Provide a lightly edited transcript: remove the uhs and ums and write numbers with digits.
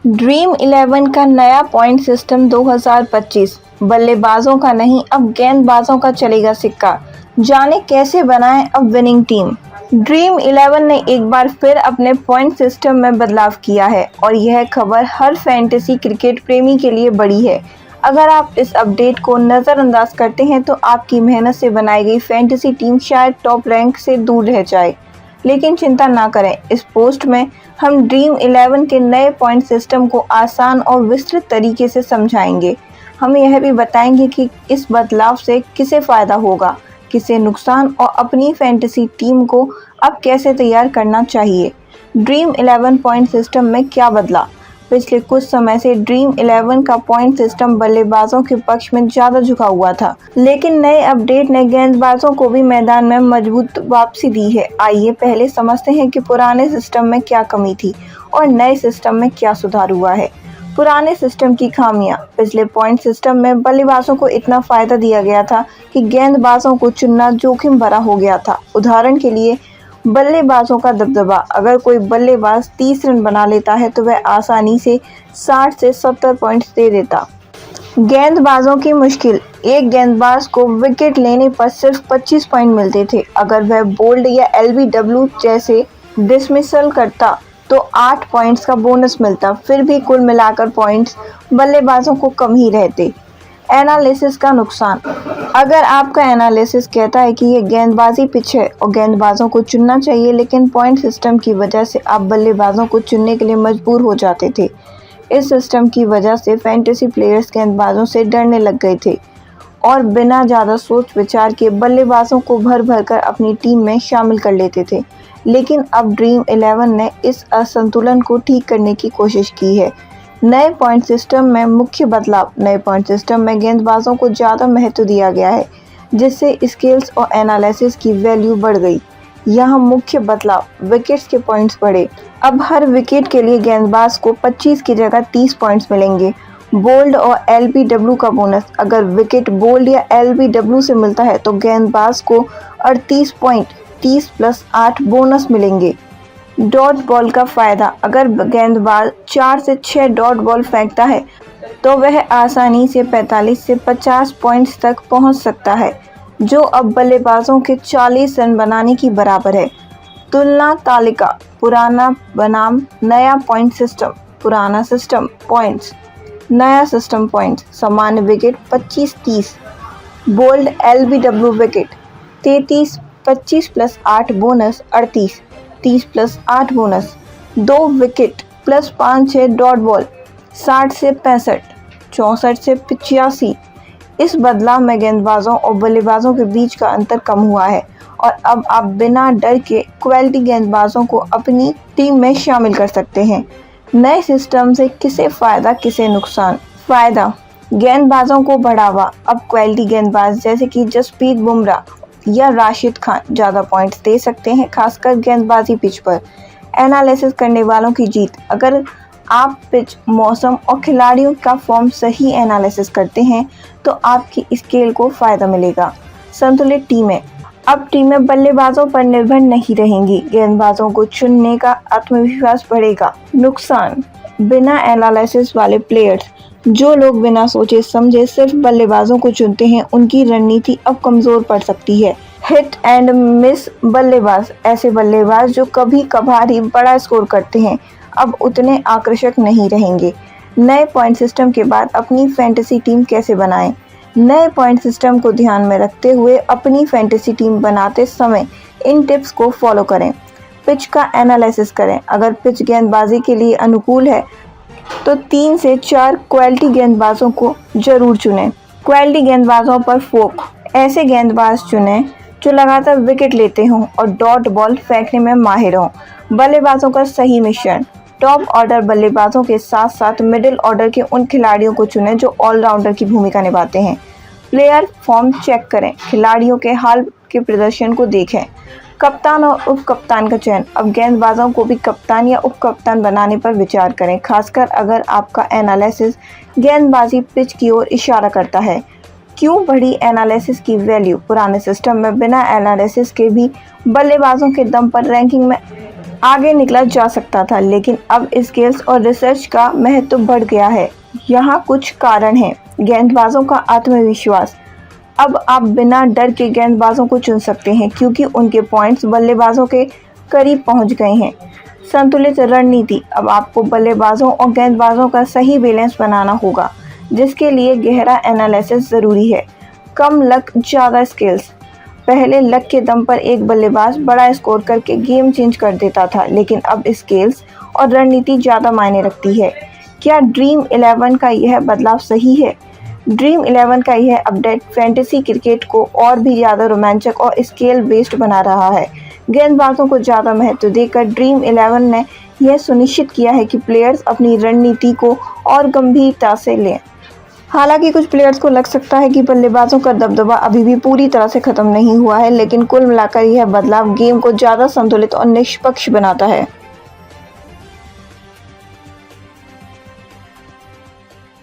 Dream 11 का नया point system 2025 बल्लेबाजों का नहीं, अब गेंदबाजों का चलेगा सिक्का। जाने कैसे बनाएं अब विनिंग टीम। ड्रीम 11 ने एक बार फिर अपने पॉइंट सिस्टम में बदलाव किया है और यह खबर हर फैंटेसी क्रिकेट प्रेमी के लिए बड़ी है। अगर आप इस अपडेट को नज़रअंदाज करते हैं तो आपकी मेहनत से बनाई गई फैंटेसी टीम शायद टॉप रैंक से दूर रह जाए। लेकिन चिंता ना करें, इस पोस्ट में हम ड्रीम 11 के नए पॉइंट सिस्टम को आसान और विस्तृत तरीके से समझाएंगे। हम यह भी बताएंगे कि इस बदलाव से किसे फ़ायदा होगा, किसे नुकसान और अपनी फैंटेसी टीम को अब कैसे तैयार करना चाहिए। ड्रीम 11 पॉइंट सिस्टम में क्या बदला। पिछले कुछ समय से ड्रीम 11 का पॉइंट सिस्टम बल्लेबाजों के पक्ष में ज़्यादा झुका हुआ था, लेकिन नए अपडेट ने गेंदबाजों को भी मैदान में मजबूत वापसी दी है। आइए पहले समझते हैं कि पुराने सिस्टम में क्या कमी थी और नए सिस्टम में क्या सुधार हुआ है। पुराने सिस्टम की खामियां। पिछले पॉइंट सिस्टम में बल्लेबाजों को इतना फ़ायदा दिया गया था कि गेंदबाजों को चुनना जोखिम भरा हो गया था। उदाहरण के लिए बल्लेबाजों का दबदबा। अगर कोई बल्लेबाज 30 रन बना लेता है तो वह आसानी से 60 से 70 पॉइंट्स दे देता। गेंदबाजों की मुश्किल। एक गेंदबाज को विकेट लेने पर सिर्फ 25 पॉइंट मिलते थे। अगर वह बोल्ड या एलबीडब्ल्यू जैसे डिसमिसल करता तो 8 पॉइंट्स का बोनस मिलता। फिर भी कुल मिलाकर पॉइंट्स बल्लेबाजों को कम ही रहते। एनालिसिस का नुकसान। अगर आपका एनालिसिस कहता है कि ये गेंदबाजी पिच है और गेंदबाजों को चुनना चाहिए, लेकिन पॉइंट सिस्टम की वजह से आप बल्लेबाजों को चुनने के लिए मजबूर हो जाते थे। इस सिस्टम की वजह से फैंटेसी प्लेयर्स गेंदबाजों से डरने लग गए थे और बिना ज़्यादा सोच विचार के बल्लेबाजों को भर भर कर अपनी टीम में शामिल कर लेते थे। लेकिन अब ड्रीम 11 ने इस असंतुलन को ठीक करने की कोशिश की है। नए पॉइंट सिस्टम में मुख्य बदलाव। नए पॉइंट सिस्टम में गेंदबाजों को ज़्यादा महत्व दिया गया है, जिससे स्किल्स और एनालिसिस की वैल्यू बढ़ गई। यहाँ मुख्य बदलाव। विकेट्स के पॉइंट्स बढ़े। अब हर विकेट के लिए गेंदबाज को 25 की जगह 30 पॉइंट्स मिलेंगे। बोल्ड और एलबीडब्ल्यू का बोनस। अगर विकेट बोल्ड या एलबीडब्ल्यू से मिलता है तो गेंदबाज को 38 पॉइंट 30 + 8 बोनस मिलेंगे। डॉट बॉल का फ़ायदा। अगर गेंदबाज 4 से 6 डॉट बॉल फेंकता है तो वह आसानी से 45 से 50 पॉइंट्स तक पहुंच सकता है, जो अब बल्लेबाजों के 40 रन बनाने की बराबर है। तुलना तालिका। पुराना बनाम नया पॉइंट सिस्टम। पुराना सिस्टम पॉइंट्स, नया सिस्टम पॉइंट्स। सामान्य wicket 25-30। Bowled LBW wicket 33, 25 + 8 bonus 38, 30 + 8 bonus. 2 wicket + 5-6 dot ball 60 से 65, 64 से 85। इस बदलाव में गेंदबाजों और बल्लेबाजों के बीच का अंतर कम हुआ है और अब आप बिना डर के क्वालिटी गेंदबाजों को अपनी टीम में शामिल कर सकते हैं। नए सिस्टम से किसे फ़ायदा, किसे नुकसान। फ़ायदा। गेंदबाजों को बढ़ावा। अब क्वालिटी गेंदबाज जैसे कि जसप्रीत बुमराह या राशिद खान ज़्यादा पॉइंट्स दे सकते हैं, खासकर गेंदबाजी पिच पर। एनालिसिस करने वालों की जीत। अगर आप पिच, मौसम और खिलाड़ियों का फॉर्म सही एनालिसिस करते हैं तो आपकी स्केल को फ़ायदा मिलेगा। संतुलित टीमें। अब टीमें बल्लेबाजों पर निर्भर नहीं रहेंगी। गेंदबाजों को चुनने का आत्मविश्वास बढ़ेगा। नुकसान। बिना एनालिसिस वाले प्लेयर्स। जो लोग बिना सोचे समझे सिर्फ बल्लेबाजों को चुनते हैं, उनकी रणनीति अब कमज़ोर पड़ सकती है। हिट एंड मिस बल्लेबाज। ऐसे बल्लेबाज जो कभी कभार ही बड़ा स्कोर करते हैं, अब उतने आकर्षक नहीं रहेंगे। नए पॉइंट सिस्टम के बाद अपनी फैंटेसी टीम कैसे बनाएं। नए पॉइंट सिस्टम को ध्यान में रखते हुए अपनी फैंटेसी टीम बनाते समय इन टिप्स को फॉलो करें। पिच का एनालिसिस करें। अगर पिच गेंदबाजी के लिए अनुकूल है तो 3 से 4 क्वालिटी गेंदबाजों को जरूर चुनें। क्वालिटी गेंदबाजों पर फोकस। ऐसे गेंदबाज चुनें जो लगातार विकेट लेते हों और डॉट बॉल फेंकने में माहिर हों। बल्लेबाजों का सही मिश्रण। टॉप ऑर्डर बल्लेबाजों के साथ साथ मिडिल ऑर्डर के उन खिलाड़ियों को चुनें जो ऑलराउंडर की भूमिका निभाते हैं। प्लेयर फॉर्म चेक करें। खिलाड़ियों के हाल के प्रदर्शन को देखें। कप्तान और उप कप्तान का चयन। अब गेंदबाजों को भी कप्तान या उप कप्तान बनाने पर विचार करें, खासकर अगर आपका एनालिसिस गेंदबाजी पिच की ओर इशारा करता है। क्यों बढ़ी एनालिसिस की वैल्यू। पुराने सिस्टम में बिना एनालिसिस के भी बल्लेबाजों के दम पर रैंकिंग में आगे निकला जा सकता था, लेकिन अब स्किल्स और रिसर्च का महत्व बढ़ गया है। यहाँ कुछ कारण हैं। गेंदबाजों का आत्मविश्वास। अब आप बिना डर के गेंदबाजों को चुन सकते हैं क्योंकि उनके पॉइंट्स बल्लेबाजों के करीब पहुंच गए हैं। संतुलित रणनीति। अब आपको बल्लेबाजों और गेंदबाजों का सही बैलेंस बनाना होगा, जिसके लिए गहरा एनालिसिस ज़रूरी है। कम लक, ज़्यादा स्किल्स। पहले लक के दम पर एक बल्लेबाज बड़ा स्कोर करके गेम चेंज कर देता था, लेकिन अब स्किल्स और रणनीति ज़्यादा मायने रखती है। क्या ड्रीम 11 का यह बदलाव सही है? ड्रीम 11 का यह अपडेट फैंटेसी क्रिकेट को और भी ज़्यादा रोमांचक और स्केल बेस्ड बना रहा है। गेंदबाजों को ज़्यादा महत्व देकर ड्रीम 11 ने यह सुनिश्चित किया है कि प्लेयर्स अपनी रणनीति को और गंभीरता से लें। हालांकि कुछ प्लेयर्स को लग सकता है कि बल्लेबाजों का दबदबा अभी भी पूरी तरह से खत्म नहीं हुआ है, लेकिन कुल मिलाकर यह बदलाव गेम को ज़्यादा संतुलित और निष्पक्ष बनाता है।